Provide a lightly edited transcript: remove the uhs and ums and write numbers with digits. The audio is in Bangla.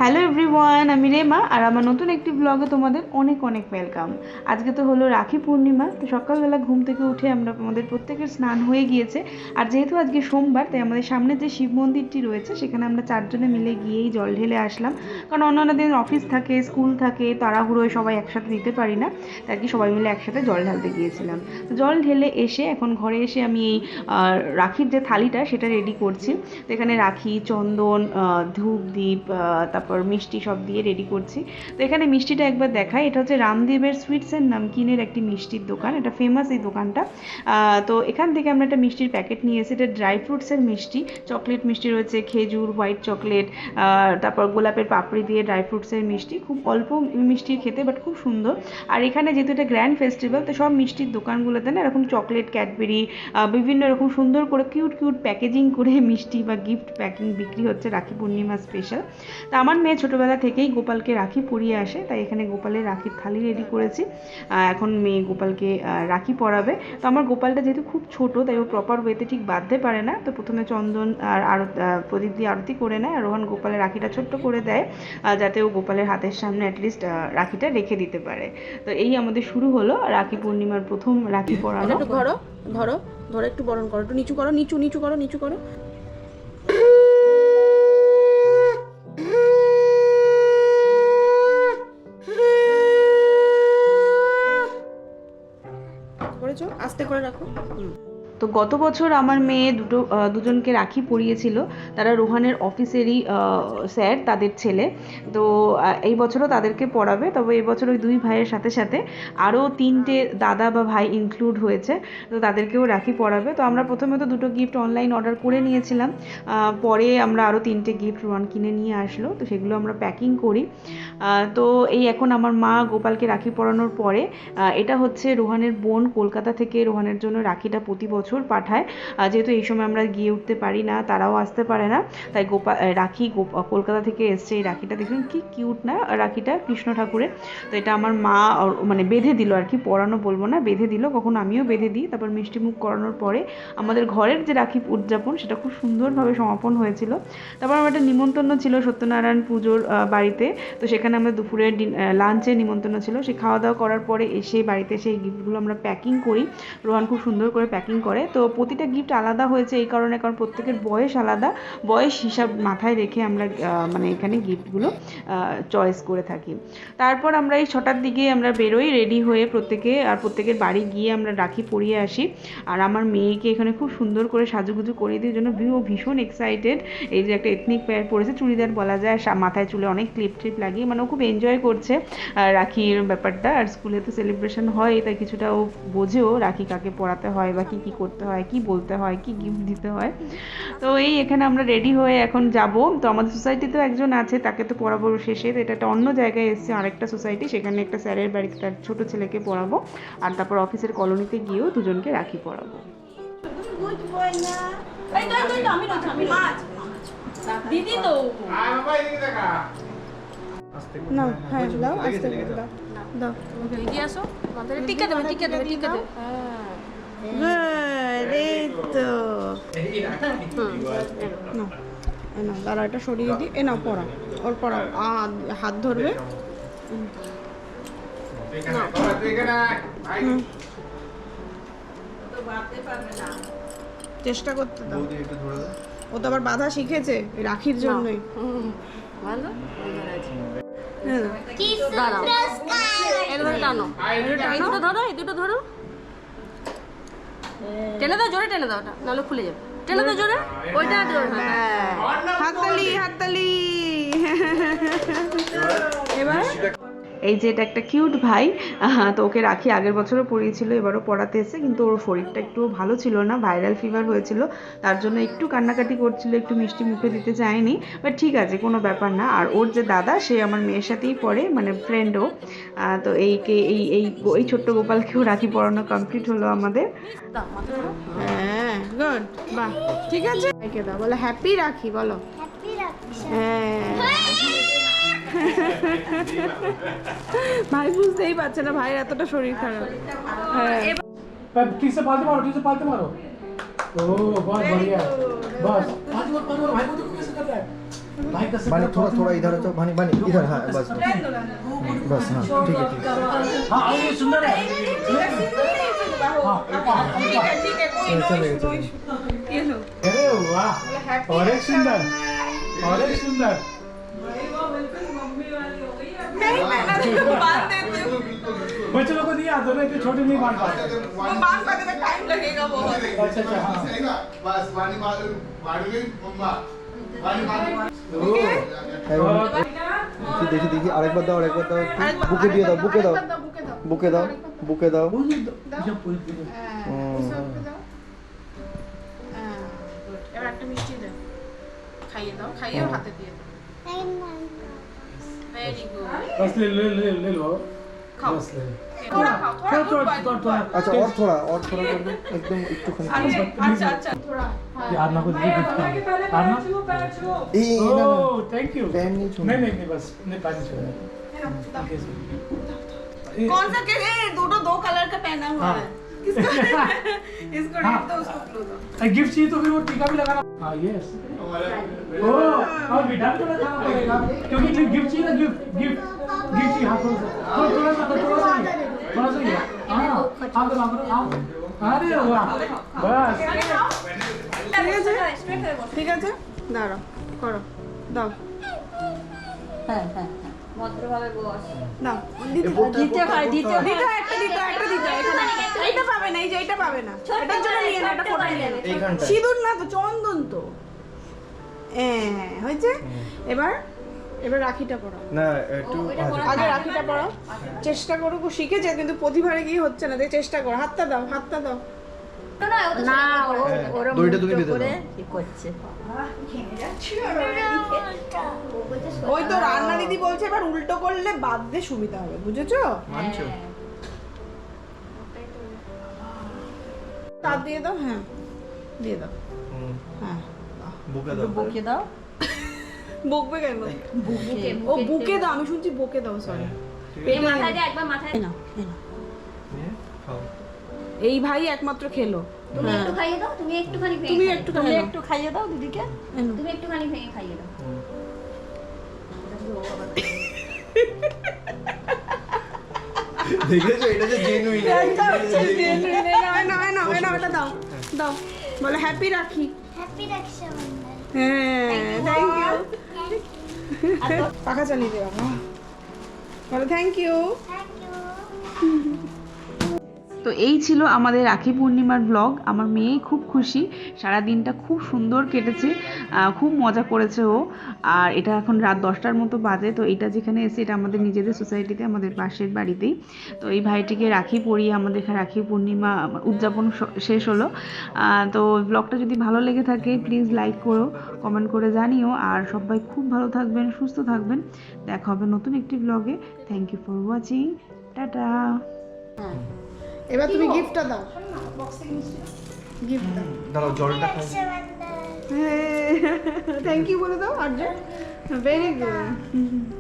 হ্যালো এভরিওয়ান, আমি রেমা আর আমার নতুন একটি ব্লগে তোমাদের অনেক অনেক ওয়েলকাম। আজকে তো হলো রাখি পূর্ণিমা, তো সকালবেলা ঘুম থেকে উঠে আমাদের প্রত্যেকের স্নান হয়ে গিয়েছে। আর যেহেতু আজকে সোমবার, তাই আমাদের সামনে যে শিব মন্দিরটি রয়েছে সেখানে আমরা চারজনে মিলে গিয়েই জল ঢেলে আসলাম। কারণ অন্যান্য দিন অফিস থাকে, স্কুল থাকে, তাড়াহুড়োয় সবাই একসাথে দিতে পারি না, তাই কি সবাই মিলে একসাথে জল ঢালতে গিয়েছিলাম। তো জল ঢেলে এসে এখন ঘরে এসে আমি এই রাখির যে থালিটা সেটা রেডি করছি। তো এখানে রাখি, চন্দন, ধূপ, দ্বীপ, তারপর মিষ্টি সব দিয়ে রেডি করছি। তো এখানে মিষ্টিটা একবার দেখাই, এটা হচ্ছে রামদেবের সুইটস অ্যান্ড নামকিনের একটি মিষ্টির দোকান, এটা ফেমাস এই দোকানটা। তো এখান থেকে আমরা একটা মিষ্টির প্যাকেট নিয়ে এসেছি, এটা ড্রাই ফ্রুটসের মিষ্টি, চকলেট মিষ্টি রয়েছে, খেজুর, হোয়াইট চকলেট, তারপর গোলাপের পাপড়ি দিয়ে ড্রাই ফ্রুটসের মিষ্টি, খুব অল্প মিষ্টি খেতে বাট খুব সুন্দর। আর এখানে যেহেতু এটা গ্র্যান্ড ফেস্টিভ্যাল, তো সব মিষ্টির দোকানগুলোতে না এরকম চকলেট, ক্যাডবেরি, বিভিন্ন রকম সুন্দর করে কিউট কিউট প্যাকেজিং করে মিষ্টি বা গিফট প্যাকিং বিক্রি হচ্ছে রাখি পূর্ণিমা স্পেশাল। তা আমার মেয়ে ছোটোবেলা থেকেই গোপালকে রাখি পরিয়ে আসে, তাই এখানে গোপালের রাখির থালি রেডি করেছি। এখন মেয়ে গোপালকে রাখি পরাবে। তো আমার গোপালটা যেহেতু খুব ছোট, তাই ও প্রপার ওয়েতে ঠিক বাঁধতে পারে না, তো প্রথমে চন্দন আর প্রদীপ দিয়ে আরতি করে নেয়, আর রোহান গোপালের রাখিটা ছোট্ট করে দেয় যাতে ও গোপালের হাতের সামনে অ্যাটলিস্ট রাখিটা রেখে দিতে পারে। তো এই আমাদের শুরু হলো রাখি পূর্ণিমার প্রথম রাখি পরানো। একটু ধরো ধরো ধরো, একটু বরণ করো, একটু নিচু করো, নিচু নিচু করো, নিচু করো। করেছো, আস্তে করে রাখো। তো গত বছর আমার মেয়ে দুজনকে রাখি পরিয়েছিল, তারা রোহানের অফিসেরই স্যার, তাদের ছেলে। তো এই বছরও তাদেরকে পড়াবে, তবে এই বছর ওই দুই ভাইয়ের সাথে সাথে আরও 3টে দাদা বা ভাই ইনক্লুড হয়েছে, তো তাদেরকেও রাখি পরাবে। তো আমরা প্রথমে তো 2টো গিফট অনলাইন অর্ডার করে নিয়েছিলাম, পরে আমরা আরও 3টে গিফট রোহান কিনে নিয়ে আসলো, তো সেগুলো আমরা প্যাকিং করি। তো এই এখন আমার মা গোপালকে রাখি পরানোর পরে, এটা হচ্ছে রোহানের বোন কলকাতা থেকে রোহানের জন্য রাখিটা প্রতি বছর পাঠায়। যেহেতু এই সময় আমরা গিয়ে উঠতে পারি না, তারাও আসতে পারে না, তাই রাখি কলকাতা থেকে এসছে। এই রাখিটা দেখুন কি কিউট না, রাখিটা কৃষ্ণ ঠাকুরের। তো এটা আমার মা মানে বেঁধে দিল আর কি, পরানো বলবো না, বেঁধে দিল, কখন আমিও বেঁধে দিই। তারপর মিষ্টি মুখ করানোর পরে আমাদের ঘরের যে রাখি উদযাপন সেটা খুব সুন্দরভাবে সমাপন হয়েছিল। তারপর আমার একটা নিমন্ত্রণ ছিল সত্যনারায়ণ পুজোর বাড়িতে, তো সেখানে আমাদের দুপুরে লাঞ্চে নিমন্ত্রণ ছিল। সেই খাওয়া দাওয়া করার পরে এসে বাড়িতে সেই গিফটগুলো আমরা প্যাকিং করি, রোহান খুব সুন্দর করে প্যাকিং করে। তো প্রতিটা গিফট আলাদা হয়েছে এই কারণে, কারণ প্রত্যেকের বয়স আলাদা, বয়স হিসাব মাথায় রেখে আমরা মানে এখানে গিফটগুলো চয়েস করে থাকি। তারপর আমরা এই 6টার দিকে আমরা বেরোই রেডি হয়ে প্রত্যেকে, আর প্রত্যেকের বাড়ি গিয়ে আমরা রাখি পরিয়ে আসি। আর আমার মেয়েকে এখানে খুব সুন্দর করে সাজুগুজু করিয়ে দিয়ে জন্য ভীষণ এক্সাইটেড। এই যে একটা এথনিক পেয়ার পরেছে, চুড়িদার বলা যায়, মাথায় চুলে অনেক ক্লিপ ট্রিপ লাগিয়ে, মানে ও খুব এনজয় করছে রাখির ব্যাপারটা। আর স্কুলে তো সেলিব্রেশন হয়, তাই কিছুটা ও বোঝেও রাখি কাকে পরাতে হয় বা কী করতে হয়, কি বলতে হয়, কি গিফট দিতে হয়। তো এই এখানে আমরা রেডি হয়ে এখন যাব। তো আমাদের সোসাইটিতেও একজন আছে, তাকে তো পড়াবো শেষে। এটা একটা অন্য জায়গায় এসছে, আরেকটা সোসাইটি, সেখানে একটা স্যারের বাড়িতে তার ছোটো ছেলেকে পড়াবো, আর তারপর অফিসের কলোনিতে গিয়েও দুজনকে রাখি পরাবো। দিদি তো না, হ্যাঁ দাও, আস্তে করে দাও, দাও এগিয়ে আসো, মাথায় টিকা দেবে, টিকা দেবে, টিকা দেবে। না দাঁড়া, এটা সরিয়ে দিই, এ নাও পড়া, ওর পড়া, হাত ধরবে। চেষ্টা করতে দাও, ও তো আবার বাধা শিখেছে রাখির জন্যই। ভালো টানো, ধরো, এই দুটো ধরো, টেনে দাও, জোরে টেনে দাও, ওটা নাহলে খুলে যাবে, টেনে দাও জোরে, ওইটা হাততালি হাততালি। এবার এই যে এটা একটা কিউট ভাই, তো ওকে রাখি আগের বছরও পরিয়েছিল, এবারও পড়াতে এসে, কিন্তু ওর শরীরটা একটু ভালো ছিল না, ভাইরাল ফিভার হয়েছিল, তার জন্য একটু কান্নাকাটি করছিল, একটু মিষ্টি মুখে দিতে চায়নি, বাট ঠিক আছে, কোনো ব্যাপার না। আর ওর যে দাদা, সে আমার মেয়ের সাথেই পড়ে, মানে ফ্রেন্ডও। তো এই ছোট্ট গোপালকেও রাখি পরানো কমপ্লিট হলো আমাদের। হ্যাঁ গুড, বাহ, ঠিক আছে। বলো হ্যাপি রাখি, বলো হ্যাঁ ভাই বুঝতেই পারছে না ভাইয়ের এতটা শরীর খারাপ। হ্যাঁ ठीक से पालते मारो ओ बहुत बढ़िया बस पालते मारो भाई को देखो कैसे कर रहा है भाई का बानी थोड़ा इधर हो तो बानी इधर हाँ बस हाँ ठीक है हाँ ये सुंदर है चलेगा ये लो अरे वाह और एक सुंदर बच्चों लोग को नहीं आता ना इतने छोटे नहीं बांध पाते बांध पाने में टाइम लगेगा बहुत। अच्छा हाँ बस पानी मारूंगी मम्मा पानी देखिए आरेक बार दाओ बुके दाओ এবার একটা মিষ্টি দাও, খাইয়ে দাও, খাইয়ে ওর হাতে দিয়ে দাও। Very good. बस ले लो बस ले थोड़ा खाओ, थोड़ा अच्छा और थोड़ा कर दो एकदम একটু খানি अच्छा थोड़ा। ये आरना को दीजिए गिफ्ट आरना ए ना ओह थैंक यू पैन नहीं छूना नहीं बस नहीं पानी छोड़ा कौन सा के दोनों दो कलर का पहना हुआ है। किसको इसको रेड दो, उसको ब्लू दो। गिफ्ट चाहिए तो फिर वो टीका भी लगाना हाँ यस ओ और बेटा भी थोड़ा खाना पड़ेगा क्योंकि गिफ्ट चाहिए ना गिफ्ट चाहिए हाँ थोड़ा सा हाँ अरे वाह बस ঠিক আছে দাঁড়াও করো দাও ভদ্রভাবে বস। দাও দিতে হয় দিতে এখানে এইটা পাবে না, এই যে এইটা পাবে না, এটার জন্য নিয়ে না, এটা ফটো নিয়ে না। এইখানটা সিঁদুর না তো, চন্দন তো। হ্যাঁ হয়েছে। এবার রাখিটা পরাও, না একটু আগে রাখিটা পরাও। চেষ্টা করো, ও শিখেছে কিন্তু প্রতিবারে গিয়ে হচ্ছে না, দেখ চেষ্টা করো। হাতটা দাও না ওরা দড়িটা তুমি বেঁধে করে দাও। কি করছে। ওই তো রান্না দিদি বলছে এবার উল্টো করলে বাঁধতে সুবিধা হবে, বুঝেছো? মানছো তার দিয়ে দাও, হ্যাঁ দিয়ে দাও, হ্যাঁ বুকে দাও বকে দাও। বকবে কেন? বুকে ও বুকে দাও, আমি শুনছি বকে দাও, সরি। এই মাথায় দিয়ে একবার মাথায় নাও। নিয়ে খাও এই ভাই একমাত্র খেলো। তুমি একটু খাইয়ে দাও, তুমি একটুখানি ভেঙে তুমি খাইয়ে একটু দাও। খাইয়ে দাও। একটু খাইয়ে দাও দিদিকে, এনো। তুমি একটুখানি ভেঙে খাইয়ে দাও। দেখেছো এটা যে জেনুইন এটা দাও দাও, বলো হ্যাপি রাখি। हैप्पी रक्षाबंधन হ্যাঁ থ্যাংক ইউ। পাখা চালিয়ে দেওয়া, বলো থ্যাংক ইউ। थैंक यू তো এই ছিল আমাদের রাখি পূর্ণিমার ব্লগ। আমার মেয়ে খুব খুশি, সারা দিনটা খুব সুন্দর কেটেছে, খুব মজা করেছে ও। আর এটা এখন রাত 10টার মতো বাজে। তো এটা যেখানে এসে, এটা আমাদের নিজেদের সোসাইটিতে, আমাদের পাশের বাড়িতেই। তো এই ভাইটিকে রাখি পরিয়ে আমাদের এখানে রাখি পূর্ণিমা উদযাপন শেষ হলো। তো ব্লগটা যদি ভালো লেগে থাকে প্লিজ লাইক করো, কমেন্ট করে জানিও। আর সবাই খুব ভালো থাকবেন, সুস্থ থাকবেন। দেখা হবে নতুন একটি ব্লগে। Thank you for watching, tata. এবার তুমি গিফটটা দাও, গিফট দাও। দাঁড়াও জলটা খাও रक्षाबंधन থ্যাংক ইউ বলে দাও। Are very good.